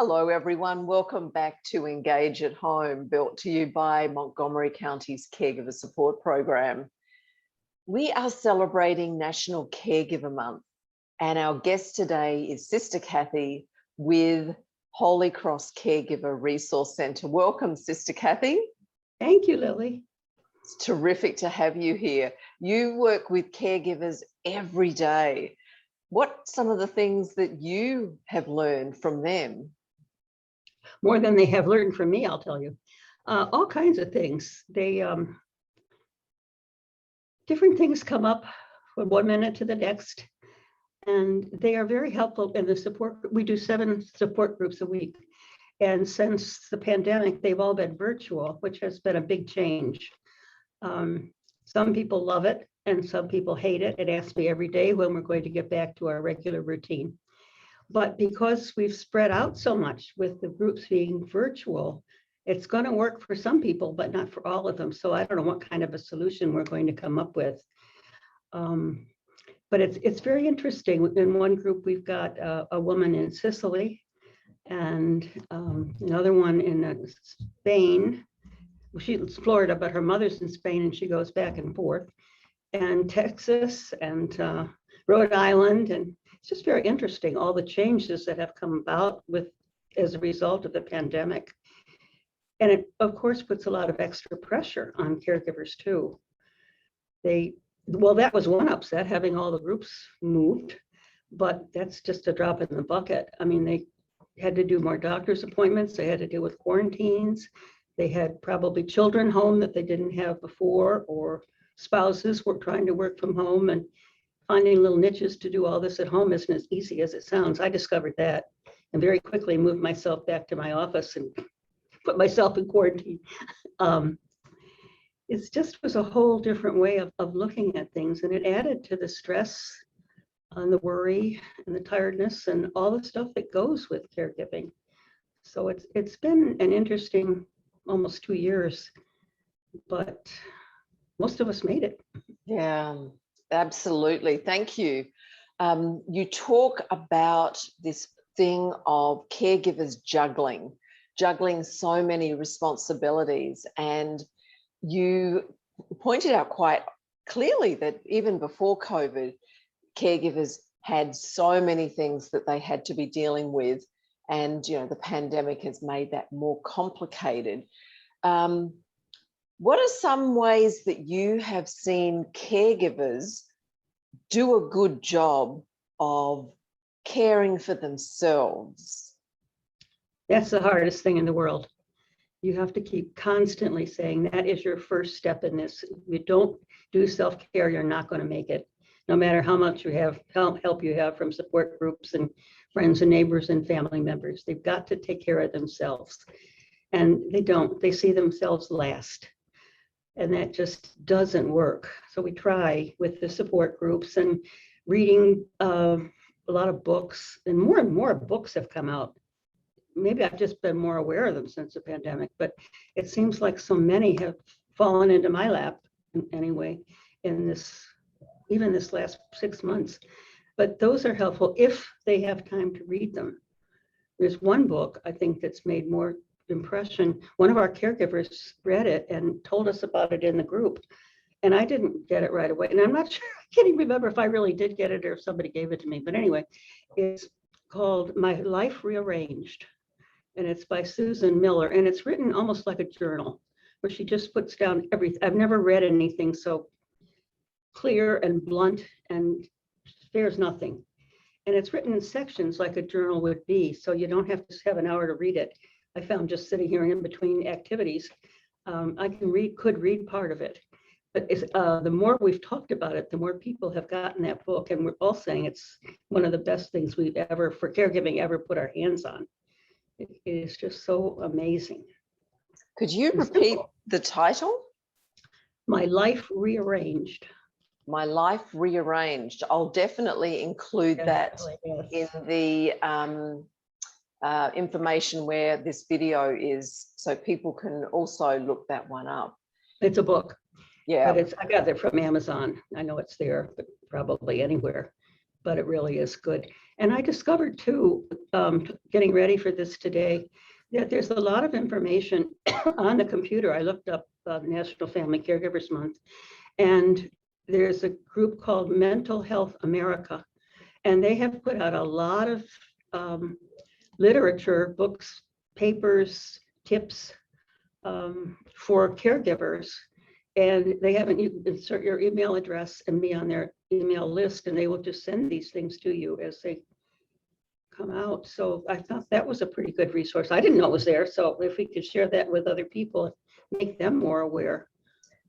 Hello, everyone. Welcome back to Engage at Home, built to you by Montgomery County's Caregiver Support Program. We are celebrating National Caregiver Month, and our guest today is Sister Kathy with Holy Cross Caregiver Resource Centre. Welcome, Sister Kathy. Thank you, Lily. It's terrific to have you here. You work with caregivers every day. What are some of the things that you have learned from them? More than they have learned from me, I'll tell you. All kinds of things. Different things come up from one minute to the next, and they are very helpful in the support. We do 7 support groups a week, and since the pandemic, they've all been virtual, which has been a big change. Some people love it, and some people hate it and ask me every day when we're going to get back to our regular routine. But because we've spread out so much with the groups being virtual, it's going to work for some people, but not for all of them. So I don't know what kind of a solution we're going to come up with. But it's very interesting. In one group, we've got a woman in Sicily and another one in Spain. She's Florida, but her mother's in Spain and she goes back and forth. And Texas and Rhode Island, and it's just very interesting, all the changes that have come about as a result of the pandemic. And it, of course, puts a lot of extra pressure on caregivers too. Well, that was one upset, having all the groups moved, but that's just a drop in the bucket. I mean, they had to do more doctor's appointments, they had to deal with quarantines, they had probably children home that they didn't have before, or spouses were trying to work from home, and finding little niches to do all this at home isn't as easy as it sounds. I discovered that and very quickly moved myself back to my office and put myself in quarantine. It just was a whole different way of looking at things, and it added to the stress and the worry and the tiredness and all the stuff that goes with caregiving. So it's been an interesting almost 2 years, but most of us made it. Yeah, absolutely. Thank you. You talk about this thing of caregivers juggling so many responsibilities, and you pointed out quite clearly that even before COVID, caregivers had so many things that they had to be dealing with, and the pandemic has made that more complicated. What are some ways that you have seen caregivers do a good job of caring for themselves? That's the hardest thing in the world. You have to keep constantly saying that is your first step in this. If you don't do self-care, you're not going to make it. No matter how much you have help you have from support groups and friends and neighbors and family members, they've got to take care of themselves. And they don't. They see themselves last. And that just doesn't work. So we try with the support groups and reading a lot of books, and more books have come out. Maybe I've just been more aware of them since the pandemic, but it seems like so many have fallen into my lap anyway in even this last 6 months. But those are helpful if they have time to read them. There's one book I think that's made more impression. One of our caregivers read it and told us about it in the group, and I didn't get it right away, and I'm not sure, I can't even remember if I really did get it or if somebody gave it to me, but anyway, it's called My Life Rearranged, and it's by Susan Miller, and it's written almost like a journal where she just puts down everything. I've never read anything so clear and blunt and spares nothing, and it's written in sections like a journal would be, so you don't have to have an hour to read it. I found just sitting here in between activities, I could read part of it. But the more we've talked about it, the more people have gotten that book, and we're all saying it's one of the best things we've ever, for caregiving, ever put our hands on. It is just so amazing. Could you repeat the title? My Life Rearranged. My Life Rearranged. I'll definitely include that in the information where this video is, so people can also look that one up. It's a book. Yeah. But I got it from Amazon. I know it's there, but probably anywhere. but it really is good. And I discovered too, getting ready for this today, that there's a lot of information on the computer. I looked up National Family Caregivers Month, and there's a group called Mental Health America, and they have put out a lot of literature, books, papers, tips for caregivers. And they have you insert your email address and be on their email list, and they will just send these things to you as they come out. So I thought that was a pretty good resource. I didn't know it was there. So if we could share that with other people, make them more aware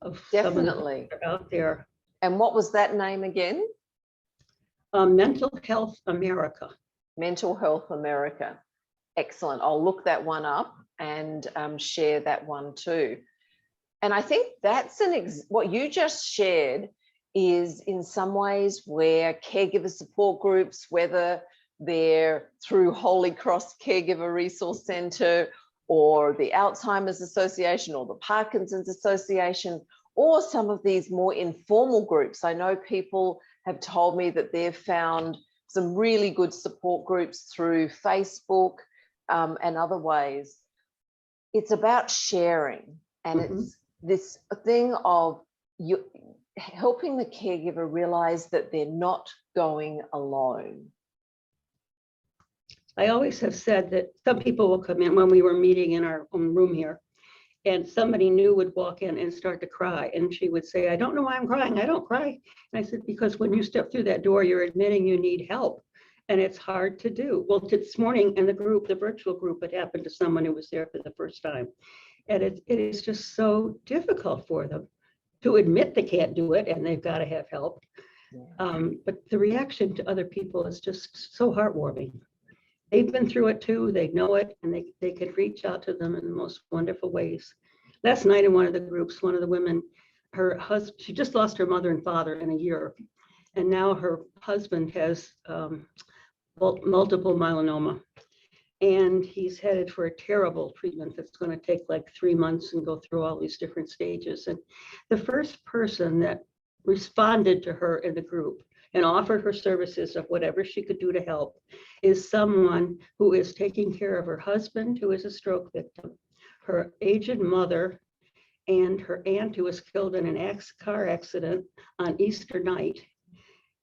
of Definitely some out there. And what was that name again? Mental Health America. Mental Health America. Excellent. I'll look that one up and share that one too. And I think that's what you just shared is in some ways where caregiver support groups, whether they're through Holy Cross Caregiver Resource Centre or the Alzheimer's Association or the Parkinson's Association, or some of these more informal groups. I know people have told me that they've found some really good support groups through Facebook and other ways. It's about sharing, and it's this thing of you helping the caregiver realize that they're not going alone. I always have said that some people will come in when we were meeting in our own room here, and somebody new would walk in and start to cry. And she would say, I don't know why I'm crying. I don't cry. And I said, because when you step through that door, you're admitting you need help. And it's hard to do. Well, this morning in the group, the virtual group, it happened to someone who was there for the first time. And it is just so difficult for them to admit they can't do it and they've got to have help. Yeah. But the reaction to other people is just so heartwarming. They've been through it too, they know it, and they could reach out to them in the most wonderful ways. Last night in one of the groups, one of the women, her husband, she just lost her mother and father in a year. And now her husband has multiple myeloma. And he's headed for a terrible treatment that's going to take like 3 months and go through all these different stages. And the first person that responded to her in the group and offered her services of whatever she could do to help is someone who is taking care of her husband, who is a stroke victim, her aged mother, and her aunt, who was killed in an car accident on Easter night,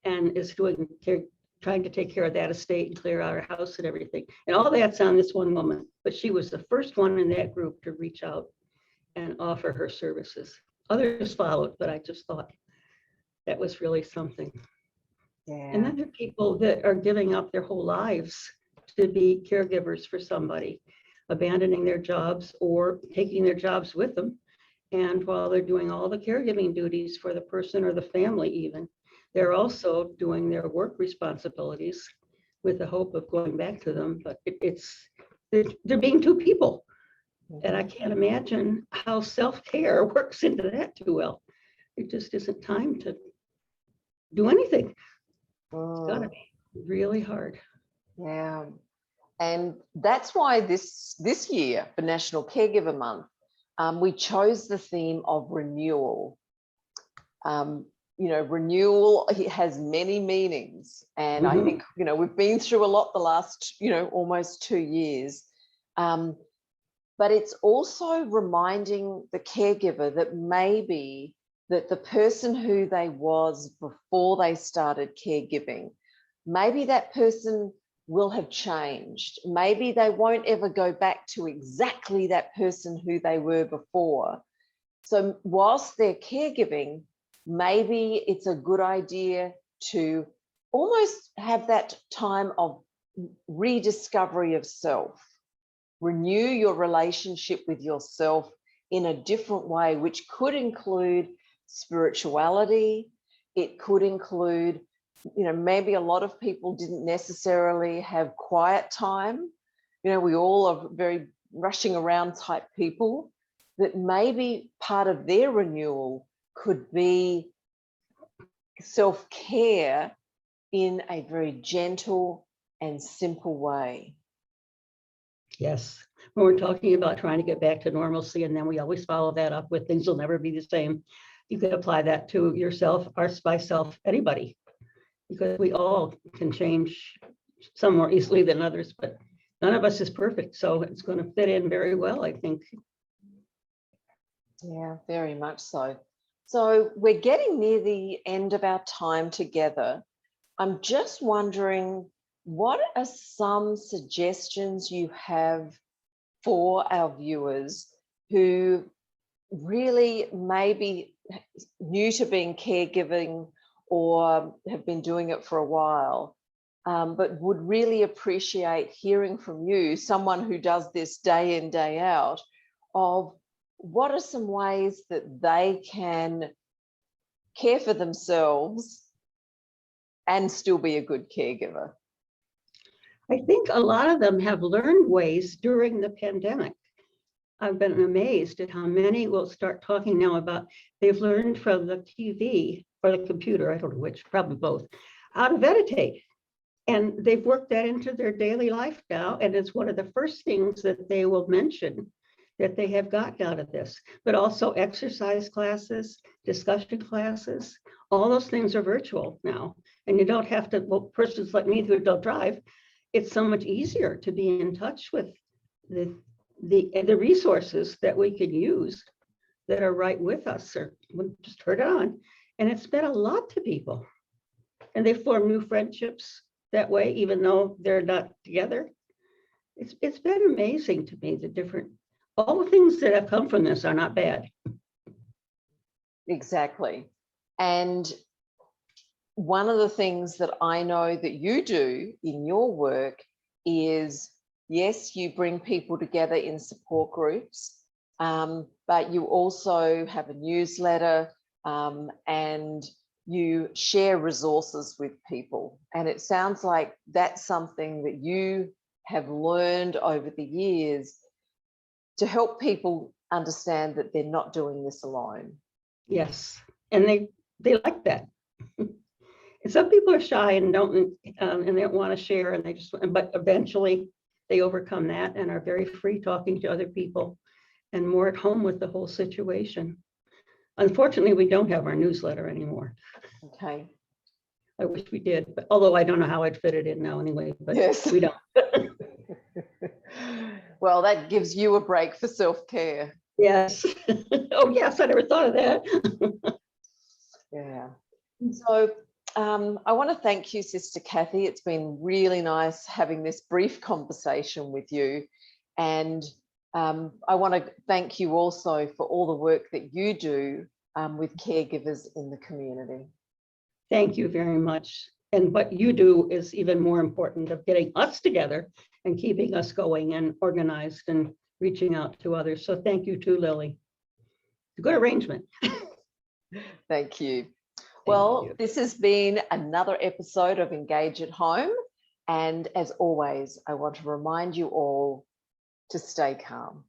and is trying to take care of that estate and clear out her house and everything. And all that's on this one woman. But she was the first one in that group to reach out and offer her services. Others followed, but I just thought that was really something. Yeah. And then there are people that are giving up their whole lives to be caregivers for somebody, abandoning their jobs or taking their jobs with them. And while they're doing all the caregiving duties for the person or the family even, they're also doing their work responsibilities with the hope of going back to them. But they're being two people. And I can't imagine how self-care works into that too well. It just isn't time to do anything. It's gotta be really hard. Yeah. And that's why this year for National Caregiver Month, we chose the theme of renewal. Renewal has many meanings. And I think, we've been through a lot the last, almost 2 years. But it's also reminding the caregiver that maybe that the person who they was before they started caregiving, maybe that person will have changed. Maybe they won't ever go back to exactly that person who they were before. So whilst they're caregiving, maybe it's a good idea to almost have that time of rediscovery of self. Renew your relationship with yourself in a different way, which could include spirituality. It could include, maybe a lot of people didn't necessarily have quiet time. We all are very rushing around type people, that maybe part of their renewal could be self-care in a very gentle and simple way. Yes. When we're talking about trying to get back to normalcy, and then we always follow that up with things will never be the same. You can apply that to yourself, myself, anybody. because we all can change some more easily than others, but none of us is perfect. So it's going to fit in very well, I think. Yeah, very much so. So we're getting near the end of our time together. I'm just wondering, what are some suggestions you have for our viewers who really maybe new to being caregiving or have been doing it for a while, but would really appreciate hearing from you, someone who does this day in, day out, of what are some ways that they can care for themselves and still be a good caregiver? I think a lot of them have learned ways during the pandemic. I've been amazed at how many will start talking now about they've learned from the TV or the computer, I don't know which, probably both, how to meditate. And they've worked that into their daily life now. And it's one of the first things that they will mention that they have gotten out of this, but also exercise classes, discussion classes, all those things are virtual now. And you don't have to, well, persons like me who don't drive, it's so much easier to be in touch with the resources that we can use that are right with us, or we just turn it on. And it's meant a lot to people. And they form new friendships that way, even though they're not together. It's been amazing to me, all the things that have come from this are not bad. Exactly. And one of the things that I know that you do in your work is, yes, you bring people together in support groups, but you also have a newsletter and you share resources with people. And it sounds like that's something that you have learned over the years to help people understand that they're not doing this alone. Yes, and they like that. And some people are shy and don't want to share, and but eventually they overcome that and are very free talking to other people and more at home with the whole situation. Unfortunately, we don't have our newsletter anymore. Okay. I wish we did, but although I don't know how I'd fit it in now anyway, but yes. We don't. Well, that gives you a break for self-care. Yes. Oh, yes, I never thought of that. Yeah. So I want to thank you, Sister Kathy. It's been really nice having this brief conversation with you. And I want to thank you also for all the work that you do with caregivers in the community. Thank you very much. And what you do is even more important, of getting us together and keeping us going and organized and reaching out to others. So thank you too, Lily. Good arrangement. Thank you. Well, this has been another episode of Engage at Home. And as always, I want to remind you all to stay calm.